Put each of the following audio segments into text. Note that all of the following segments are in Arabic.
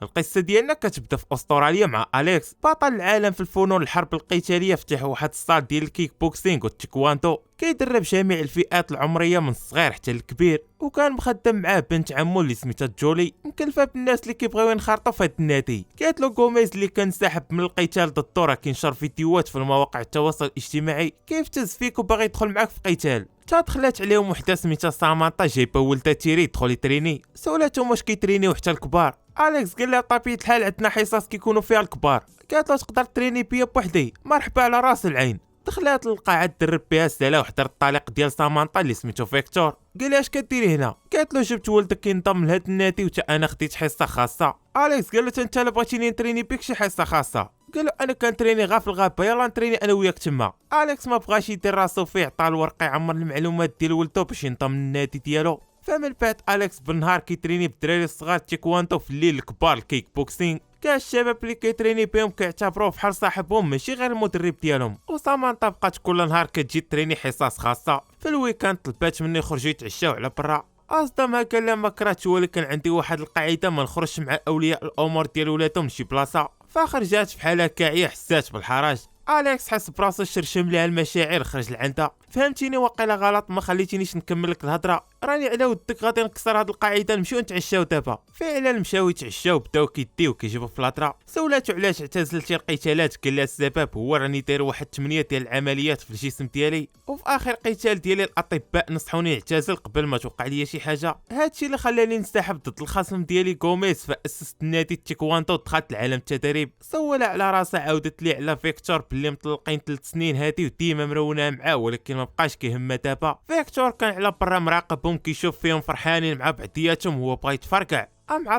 القصه ديالنا كتبدا في استراليا مع اليكس بطل العالم في الفنون الحرب القتاليه. فتح واحد الصال ديال الكيك بوكسينغ والتايكواندو، كيدرب جميع الفئات العمريه من الصغير حتى الكبير. وكان مخدم معاه بنت عمو اللي سميتها جولي، مكلفه بالناس اللي كيبغيو ينخرطوا في هاد النادي. قالت له غوميز اللي كان ساحب من القتال ضد راه كينشر فيديوهات في المواقع التواصل الاجتماعي كيف تز فيك وباغي يدخل معاك في قتال. دخلت عليهم وحده سميتها سامانطا جايبه ولدها تيري يدخل يتريني. سولاتهم واش كيترينيو حتى الكبار. اليكس قال لها بطبيعه الحال عندنا حصص كيكونوا فيها الكبار. قالت له تقدر تريني بيا بوحدي. مرحبا على راس العين. دخلت للقاعه تدرب بها سالا وحضر الطليق ديال سامانطا اللي سميتو فيكتور. قال لها اش كديري هنا؟ قالت له جبت ولدك ينضم لهاد النادي وتا انا خديت حصه خاصه. اليكس قال له انت الا بغيتيني نتريني بيك شي حصه خاصه. قال له انا كنتريني غير في الغابه، يلا نتريني انا وياك تما. اليكس ما بغاش يدير راسو فيه، عطاه الورقه يعمر المعلومات ديال ولدو باش ينضم للنادي ديالو. فمن بعد اليكس بالنهار كيتريني بالدراري الصغار تيكواندو، في الليل الكبار الكيك بوكسينغ. كاع الشباب اللي كيتريني بهم كيعتبروه بحال صاحبهم ماشي غير المدرب ديالهم. وسامانطا بقات كل نهار كتجي تريني حصص خاصه. في الويكاند طلبات مني يخرجوا يتعشاو على برا. اصدمها قال لها ما كرهتش، ولكن عندي واحد القاعده ما نخرجش مع اولياء الامور ديال ولادهم لشي بلاصه. فخرجات بحال هكاعيه حسات بالحرج. اليكس حس براسو شرشم ليها المشاعر، خرج لعندها. فهمتيني واقيلا غلط، ما خليتينيش نكمل لك الهضره، راني على ودك غادي نكسر هاد القاعده، نمشيو نتعشاو دابا. فعلا مشاو يتعشاو، بداو كيديو كيجيبوا في الهضره. سولاتو علاش اعتزلتي القتالات؟ قال لها السبب هو راني داير واحد 8 ديال العمليات في الجسم ديالي، وفي اخر قتال ديالي الاطباء نصحوني نعتزل قبل ما توقع لي شي حاجه. هادشي اللي خلاني ننسحب ضد الخصم ديالي غوميز. فاسست نادي التايكواندو، دخلت لعالم التدريب. سولها على راسها، عاودت لي على فيكتور باللي مطلقين 3 سنين هادي وديما مرونه معاه، ولكن ما بقاش كيهمها دابا. فيكتور كان على برا مراقبهم كيشوف فيهم فرحانين مع بعضياتهم، هو بغا يتفرقع.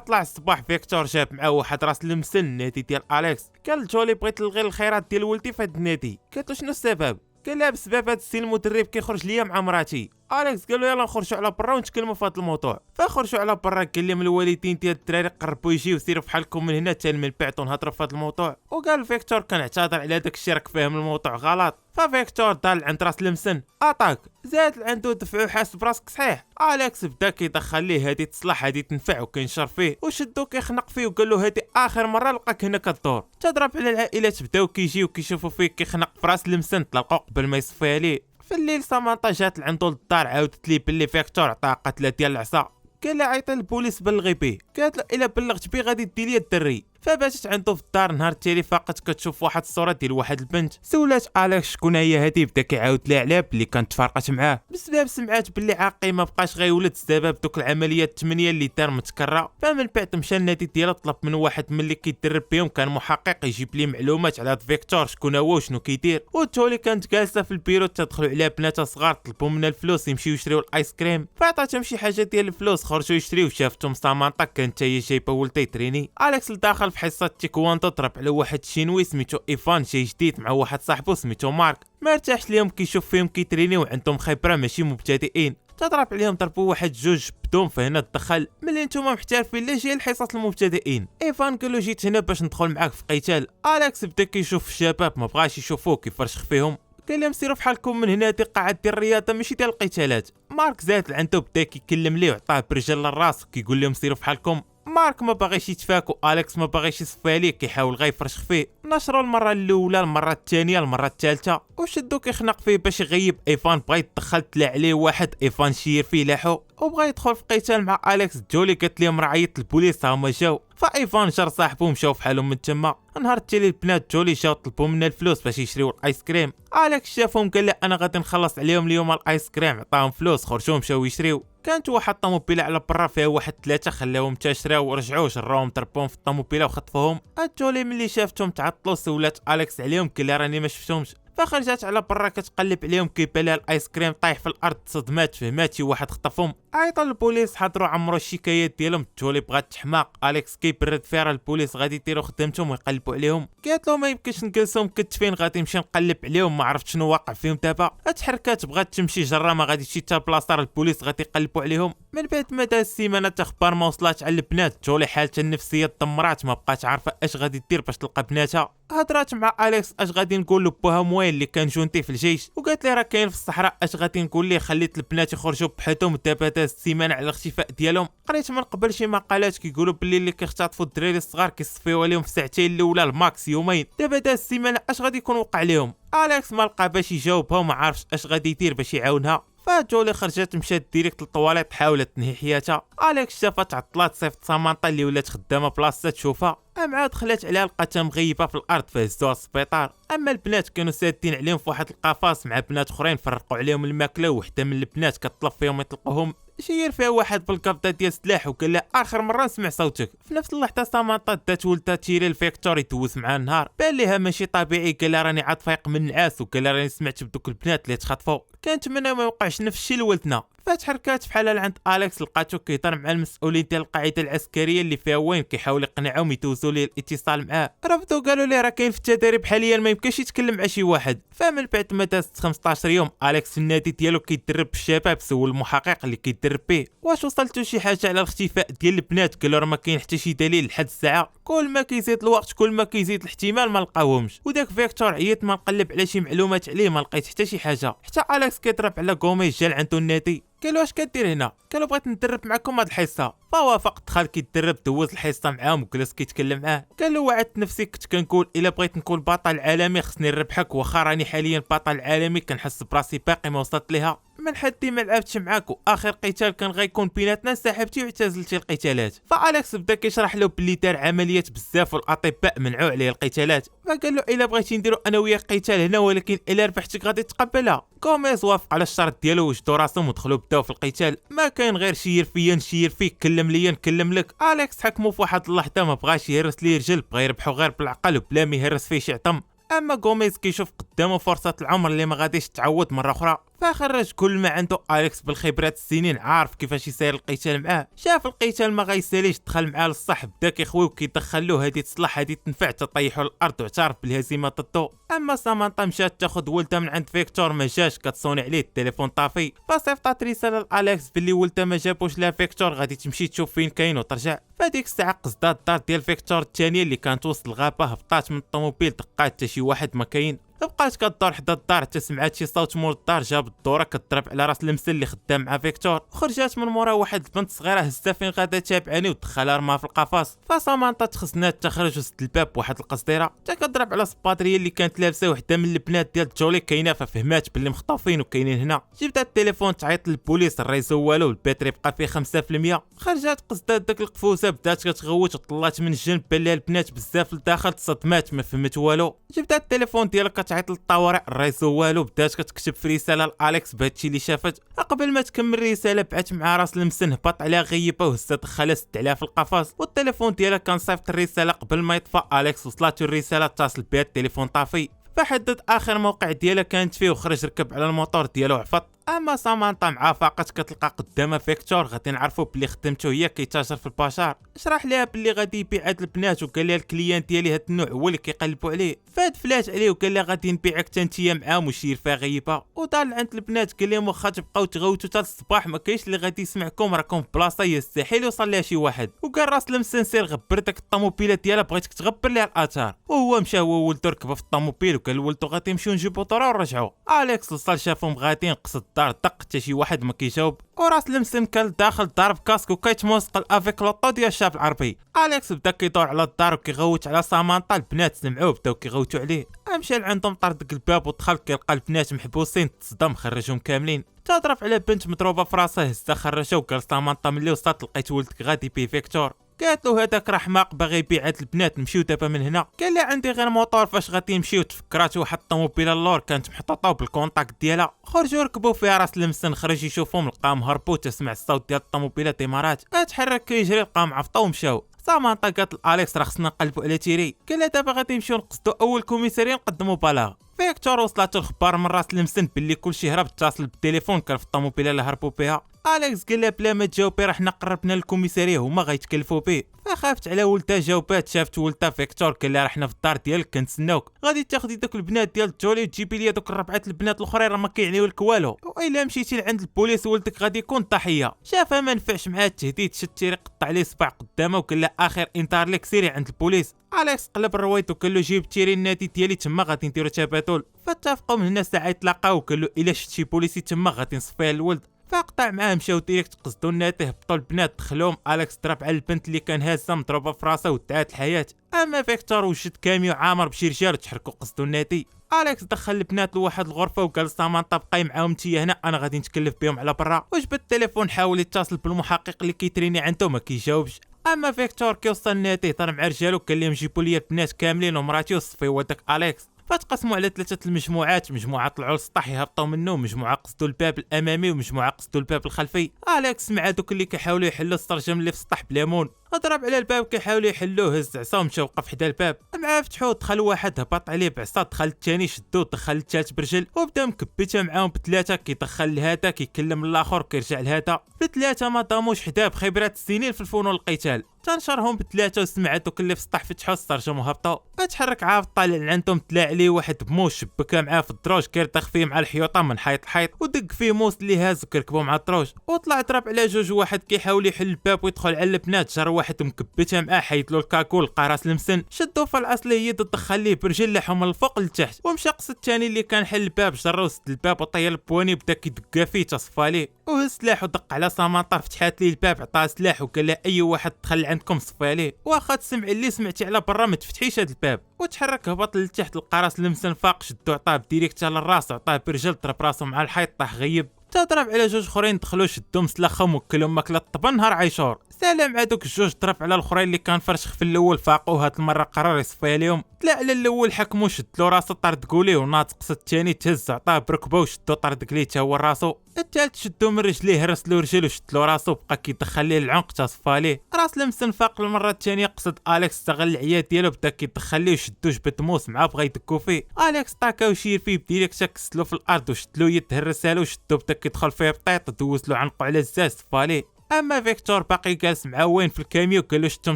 طلع الصباح فيكتور جاب معاه واحد راس المسن النادي ديال اليكس. قال جولي بغيت نلغي الخيرات ديال ولدي في هاد النادي. قالت له شنو السبب؟ قال لها بسبب هاد السي المدرب كيخرج ليا مع مراتي. اليكس قال له يلا نخرجوا على برا ونتكلموا في هذا الموضوع. فخرجوا على برا، قال لهم الوالدين ديال الدراري قربوا يجيو، سيروا بحالكم من هنا حتى من بعد نهضروا في هذا الموضوع. وقال فيكتور كنعتذر على داك الشيء، راك فاهم الموضوع غلط. ففيكتور دار عند راس المسن اطاك، زاد عنده دفعو حاس براسك صحيح. اليكس بدا كيدخل ليه هادي تصلح هادي تنفع وكينشر فيه، وشدو كيخنق فيه وقال له هادي اخر مره لقاك هنا كدور. تضرب على العائلات بداو كيجيو كيشوفوا فيه كيخنق في راس المسن، طلقوا قبل ما يصفيها ليه. في الليل سامانطا جات لعندو للدار، عاودت ليه باللي فيكتور عطاها قتله ديال العصا. قال لها عيطي للبوليس بلغي بيه. قالت له الا بلغت بيه غادي دير ليا الدري. فباتت عنده في الدار. نهار التالي فاقت كتشوف واحد الصوره ديال واحد البنت. سولات اليكس شكون هي هادي، بدا كيعاود لها عليها بلي كانت تفارقت معاه بسبب سمعات بلي عاقي ما بقاش غيولد بسبب دوك العمليات 8 اللي دار متكرره. فمن بعد مشى النادي ديالو، طلب من واحد من اللي كيدرب بهم كان محقق يجيب ليه معلومات على هاد فيكتور شكون هو وشنو كيدير. وتولي كانت جالسه في البيرو تدخلوا عليها بنات صغار، طلبوا منها الفلوس يمشيو يشريو الايس كريم. فعطاتهم شي حاجه ديال الفلوس، خرجوا يشريو. شافتهم سامانطا كانت هي جايبه ولدها يتريني. اليكس داخل في حصه تايكواندو، ضرب على واحد شينوي سميتو ايفان جاي جديد مع واحد صاحبو سميتو مارك. ما ارتاحش ليهم، كيشوف فيهم كيتريني وعندهم خبره ماشي مبتدئين. تضرب عليهم ضربوا واحد جوج بدون. فهنا تدخل ملي نتوما محترفين لا جاي الحصص المبتدئين. ايفان قال له جيت هنا باش ندخل معاك في قتال. اليكس بدا كيشوف الشباب ما بغاش يشوفوه كيفرشخ فيهم. قال لهم سيروا بحالكم من هنا، دي قاعه ديال الرياضه ماشي ديال القتالات. مارك زاد عنده بدا كيكلم ليه وعطاه برجل للراس كيقول لهم سيروا بحالكم. مارك ما باغيش يتفاكوا، اليكس ما باغيش يصفي عليه، كيحاول غير يفرشخ فيه. نشروا المره الاولى، المره الثانيه، المره الثالثه، وشدو كيخنق فيه باش يغيب ايفان. بغا يدخل تلا عليه واحد ايفان شير فيه لاحو وبغا يدخل في قتال مع اليكس. جولي قالت لهم راه عيط البوليس هما جاو. فايفان جر صاحبو مشاو فحالهم من تما. نهار التالي البنات جولي جاو طلبوا منا الفلوس باش يشريو الايس كريم. اليكس شافهم قال له انا غادي نخلص عليهم اليوم الايس كريم. عطاهم فلوس، خرجوا مشاو يشريو. كانت واحد الطوموبيله على برا فيها واحد 3، خلاوهم تشراو ورجعوا جراوهم ضربوهم في الطوموبيله وخطفوهم. جولي ملي شافتهم تعطلوا سولات اليكس عليهم، قال لها راني ما شفتهمش. فخرجت على برا كتقلب عليهم، كيبان لها الايس كريم طايح في الارض، صدمات فهمات شي واحد خطفهم. عيطوا للبوليس، حضروا عمرو الشكايات ديالهم. جولي بغات تحماق، اليكس كيبرد فيها راه البوليس غادي يديروا خدمتهم ويقلبوا عليهم. قالت له ما يمكنش نجلسهم مكتفين، غادي نمشي نقلب عليهم، ما عرفت شنو واقع فيهم دابا. تحركات بغات تمشي جرا ما غاديش حتى بلاصه، البوليس غادي يقلبوا عليهم. من بعد ما داز السيمانه اخبار ما وصلات على البنات. جولي حالتها النفسيه تدمرات، ما بقات عارفه اش غادي دير باش تلقى بناتها. هضرات مع اليكس اش غادي نقول له بوها موين اللي كان جونتي في الجيش، وقالت لي راه كاين في الصحراء، اش غادي نقول ليه خليت البنات يخرجوا بحالهم ودابا داز السيمانه على الاختفاء ديالهم. قريت من قبل شي مقالات كيقولوا باللي اللي كيختطفوا الدراري الصغار كيصفيو عليهم في ساعتين الاولى الماكس يومين، دابا داز السيمانه اش غادي يكون وقع لهم. اليكس ما لقى باش يجاوبها وما عارفش اش غادي يدير باش يعاونها. فجولي خرجت مشات ديريكت للطواليت حاولت تنهي حياتها. اليكس شافت عطلات صيفط سامانطا اللي ولات خدامه بلاصتها تشوفها، مع دخلت عليها لقاتها مغيبه في الارض فهزوها للسبيطار. اما البنات كانوا سادين عليهم في واحد القفص مع بنات اخرين فرقوا عليهم الماكله، وحده من البنات كطلب فيهم يطلقوهم. شير فيها واحد بالقبضه ديال السلاح وقال لها اخر مره نسمع صوتك. في نفس اللحظه سامانطا دات ولدها تيري الفيكتور يدوز معها النهار، بان ليها ماشي طبيعي، قال لها راني عاد فايق من النعاس، وقال لها راني سمعت بدوك البنات اللي تخطفوا، كنتمنى ما يوقعش نفس الشيء لولدنا. فتحركات بحال لعند اليكس لقاتو كيهضر مع المسؤولين ديال القاعده العسكريه اللي فيها وين كيحاول يقنعهم يدوزوا ليه الاتصال معاه. رفضوا قالوا ليه راه كاين في التدريب حاليا ما يمكنش يتكلم مع شي واحد. فمن بعد ما دازت 15 يوم اليكس في النادي ديالو كيدرب بالشباب، سول المحقق اللي كيدرب به واش وصلتوا شي حاجه على الاختفاء ديال البنات، قالوا راه ما كاين حتى شي دليل لحد الساعه. كل ما كيزيد الوقت كل ما كيزيد الاحتمال ما لقاوهمش، وداك فيكتور عيط ما نقلب على شي معلومات عليه ما لقيت حتى شي حاجه. حتى اليكس كيضرب على غوميز جا عنده النادي، قالوا واش كدير هنا؟ قالوا بغيت ندرب معكم هاد الحصه. فوافق دخل كيدرب دوز الحصه معاهم وجلس كيتكلم معاه. قال له وعدت نفسي كنت كنقول الا بغيت نكون بطل عالمي خصني نربحك، واخا راني حاليا بطل عالمي كنحس براسي باقي ما وصلت ليها. من حدي ما لعبتش معاك، واخر قتال كان غيكون بيناتنا انسحبتي واعتزلتي القتالات. فاليكس بدا كيشرح له بلي دار عمليات بزاف والاطباء منعوا عليه القتالات. فقال له الا بغيتي نديرو انا وياك قتال هنا ولكن الا ربحتك غادي تقبلها. غوميز وافق على الشرط ديالو وجدوا راسهم ودخلوا بداو في القتال. ما كاين غير شير فيا نشير فيك، كلم ليا نكلم لك. اليكس حكمو في واحد اللحظه ما بغاش يهرس ليه رجل، بغا يربحو غير بالعقل وبلا ما يهرس فيه شي عطم. اما غوميز كيشوف قدامه فرصه العمر اللي ما غاديش تعوض مره اخرى، فخرج كل ما عنده اليكس بالخبرات السنين، عارف كيفاش يسير القتال معاه. شاف القتال ما غيساليش دخل معاه للصح، بدا كيخوي وكيدخل له هذه تصلح هذه تنفع تطيحوا الارض واعترف بالهزيمه ضده. اما سامانطا مشات تاخذ ولدها من عند فيكتور ما جاش، كتصوني عليه التليفون طافي. فصيفطات رساله لاليكس باللي ولدها ما جابوش لها فيكتور غادي تمشي تشوف فين كاين وترجع. فديك الساعه قصدات الدار ديال فيكتور الثانيه اللي كانت وسط الغابه، هبطات من الطوموبيل دقات حتى شي واحد ما كاين. بقات كدور حدا الدار حتى سمعت شي صوت مول الدار، جاب الدوره كضرب على راس المسل اللي خدام مع فيكتور. خرجات من مورا واحد البنت صغيره هزها فين غادا تابعاني ودخلها رماها في القفص. فسامانطا تخزنات تخرج وسط الباب بواحد القصديره حتى كضرب على سبادريه اللي كانت لابسه وحده من البنات ديال جولي كاينه، ففهمات باللي مخطوفين وكاينين هنا. جبدها التليفون تعيط للبوليس، الريزو والو، الباتري بقى فيه 5%. خرجات قصدات داك القفوسه بدات كتغوت وطلات من الجنب بان لها البنات بزاف لداخل، تصدمات ما فهمت والو. جبدها التليفون ديالها كتعيط للطوارئ، الريزو والو، بدات كتكتب في رساله لاليكس بهادشي اللي شافت. قبل ما تكمل الرساله بعت مع راس المسن، هبط عليها غيبه وهزها دخلها سد عليها في القفص، والتليفون ديالها كان صيفط الرساله قبل ما يطفى اليكس. وصلاتو الرساله اتصل بها التليفون طافي، فحدد اخر موقع ديالها كانت فيه وخرج ركب على الموتور ديالو وعفط. اما سامانطا مع فاقت كتلقى قدامها فيكتور، غادي نعرفوا بلي خدمته هي كيتاجر في البشر. شرح ليها بلي غادي يبيع هاد البنات، وقال لها الكليان ديالي هاد النوع هو اللي كيقلبوا عليه. فهاد فلات عليه وقال لها غادي نبيعك تنتيا معاهم وشير فيها غيبه. ودار عند البنات قال لهم واخا تبقاو تغوتوا حتى الصباح ما كاينش اللي غادي يسمعكم، راكم في بلاصه يستحيل يوصل لها شي واحد. وقال راس المسن سير غبر داك الطوموبيله ديالها بغيتك تغبر ليها الاثار. وهو مشى هو ولدو ركبوا في الطوموبيل وقال لولدو غادي نمشيو نجيبو طرا ونرجعوا. اليكس وصل شافهم غاديين قصد الدار، دق حتى شي واحد ما كيجاوب. وراس المسن كان داخل ضارب كاسك وكيتموسقل افيك لوطو ديال الشاب العربي. اليكس بدا كيدور على الدار وكيغوت على سامانطا، البنات سمعوه بداو كيغوتوا عليه. مشى لعندهم طرد الباب ودخل كيلقى البنات محبوسين، تصدم خرجهم كاملين. تضرب على بنت مضروبه في راسها، هزها خرجها وقال سامانطا ملي وصلت لقيت ولدك غادي بيه فيكتور. قالت له هذاك راه حماق باغي يبيع هاد البنات، نمشيو دابا من هنا. قال لها عندي غير موطور، فاش غادي نمشيو؟ تفكرات واحد الطوموبيله اللور كانت محطوطه بالكونطاكت ديالها. خرجوا ركبوا فيها راس المسن، خرج يشوفهم لقاهم هربوا، تسمع الصوت ديال الطوموبيله ديمارات، تحرك كيجري لقاهم عفطوا ومشاو. سامانطا قالت لاليكس راه خصنا نقلبوا على تيري. قال لها دابا غادي نمشيو نقصدوا اول كوميساريه نقدموا بلاغ. فيكتور وصلت الخبار من راس المسن باللي كلشي هرب، اتصل بالتليفون كان في الطوموبيله اللي هربوا بها. اليكس قال لها بلا ما تجاوبي راه حنا قربنا للكوميساريه هما غيتكلفوا به، فخافت على ولدها جاوبات. شافت ولدها فيكتور قال لها راه حنا في الدار ديالك كنتسناوك، غادي تاخدي دوك البنات ديال جولي وتجيبي لي دوك الربعه البنات الاخرين راه ما كيعنيو لك والو، والا مشيتي لعند البوليس ولدك غادي يكون ضحيه. شافها ما نفعش معاه التهديد، شد تيري قطع ليه صباع قدامه وقال لها اخر انذار لك سيري عند البوليس. اليكس قلب الرويط وقال له جيب تيري النادي ديالي تما غادي نديرو تبادل. فاتفقوا من هنا ساعه يتلاقاو وقال له الا شفت شي بوليسي تما غادي نصفيه الولد. فقطع معاه مشاو ديريكت قصدو الناتي هبطوا البنات دخلوهم. اليكس ضرب على البنت اللي كان هازه مضروبه في راسها ودعات الحياه. اما فيكتور وجد كاميو عامر بشي رجال وتحركوا قصدو الناتي. اليكس دخل البنات لواحد الغرفه وقال سامانطا بقاي معاهم نتيا هنا انا غادي نتكلف بهم على برا. وجبد التليفون حاول يتصل بالمحقق اللي كيتريني عنده ما كيجاوبش. اما فيكتور كيوصل الناتي هضر مع رجالو قال لهم جيبوا لي البنات كاملين ومراتي وصفيو هذاك اليكس. فتقسموا على 3 المجموعات، مجموعه طلعوا للسطح يهبطوا منه، مجموعه قصدوا الباب الامامي ومجموعه قصدوا الباب الخلفي. اليكس مع دوك اللي كيحاولوا يحلوا السرجم اللي في السطح بليمون، ضرب على الباب كيحاولوا يحلوه، هز عصا ومشى وقف حدا الباب. مع فتحوه دخل واحد هبط عليه بعصا، دخل الثاني شدوه، دخل الثالث برجل وبدا مكبته معاهم ب3 كيدخل لهذا كيكلم الاخر كيرجع لهذا. ب3 ما ضاموش حدا بخبرات السنين في الفنون القتال. تنشرهم ب3 وسمع دوك اللي في السطح فتحوا السرجم وهبطوا. فتحرك عافط طالع عندهم طلع عليه واحد بموس شبكه معاه في الدروج كيرطخ فيه مع الحيوطه من حيط لحيط، ودق فيه موس اللي هاز وكركبوا مع الدروج. وطلع ضرب على جوج، واحد كيحاول يحل الباب ويدخل على البنات، جر واحد مكبته معاه حيد له الكاكول لقى راس المسن، شدو في الاصليه دخل ليه برجل لحم من الفوق لتحت. ومشى قص الثاني اللي كان حل الباب، جر وسد الباب وطير البواني بدا كيدقا فيه تصفى ليه، وهز سلاح ودق على سامانطا فتحات ليه الباب عطاه سلاح وقال له اي واحد دخل عندكم صفى ليه، واخا تسمع اللي سمعتي على برا ما تفتحيش هذا الباب. وتحرك هبط لتحت لقى راس المسن فاق، شدو عطاه ديريكت على الراس، عطاه برجل ضرب راسه مع الحيط طاح غيب. تضرب على جوج اخرين دخلوا شدو مسلخهم وكلهم ماكله الطبن نهار عيشور. سلام هذوك الجوج ضرب على الاخرين اللي كان فرشخ في الاول فاقوا، هاد المره قرر يصفيها لهم. طلع على الاول حكمو شدلو راسو طردقوا ليه، وناطق قص الثاني تهز عطاه بركبه وشدو طردق ليه تا هو راسو. الثالث شدو من رجليه هرسلو رجل وشدلو راسو بقى كيدخل ليه العنق تصفى ليه. راس المسن فاق المره الثانيه قصد اليكس استغل العياد ديالو بدا كيدخل ليه وشدو جبد موس معاه بغا يدكو فيه. اليكس طاكا وشير فيه بديريكت كسلو في الارض وشدلو يد هرسها له وشدو بدا كيدخل فيه بطيط دوزلو عنقو على الزاز صفى ليه. اما فيكتور باقي جالس مع وين في الكاميو قال له شتهم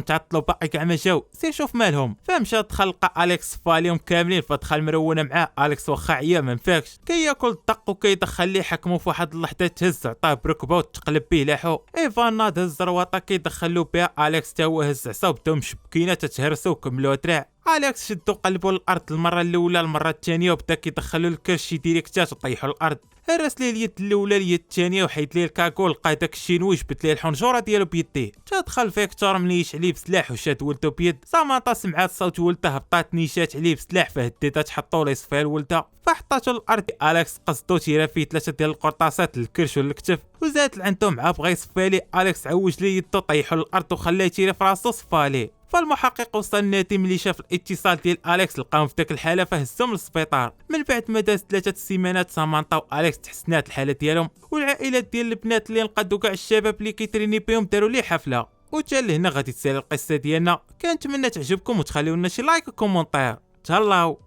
تعطلوا باقي كاع ما جاو، سير شوف مالهم. فمشى دخل لقى اليكس صفاليهم كاملين، فدخل مرونه معاه. اليكس واخا عيا ما نفاكش كياكل الدق وكيدخل ليه حكمو في واحد اللحظه تهز عطاه بركبه وتقلب به لاحو. ايفانا دز رواطه كيدخلو بها اليكس تا هو هز عصا وبداو مشبكينه تتهرسو وكملوا دراع. اليكس شدو قلبوا الارض المره الاولى المره الثانيه وبدا كيدخلوا الكرشي ديريكتات وطيحوا الارض. هرس ليه اليد الاولى اليد الثانيه وحيد ليه الكاكول، لقى داك الشينوي جبت ليه الحنجره ديالو بيديه. تدخل فيكتور منيش عليه بسلاح وشاد ولدو بيد. سامانطا سمعات صوت ولدها هبطات نيشات عليه بسلاح فهديتها تحطو ليه صفيها لولدها، فحطاتو الارض. اليكس قصدو تيرا فيه 3 ديال القرطاسات للكرش والكتف وزاد عندهم معاه بغا يصفي ليه. اليكس عوج ليه يدو طيحو الارض وخلاه يتيري في راسو صفى ليه. فالمحقق وصل النادي ملي شاف الاتصال ديال اليكس لقاهم في داك الحاله فهزهم للسبيطار. من بعد ما داز 3 سيمانات سامانطا واليكس تحسنات الحاله ديالهم، والعائلات ديال البنات اللي نقادو كاع الشباب اللي كيتريني بهم داروا ليه حفله. وتا لهنا غادي تسالي القصه ديالنا. كنتمنى تعجبكم وتخليو لنا شي لايك وكومونتير. تهلاو.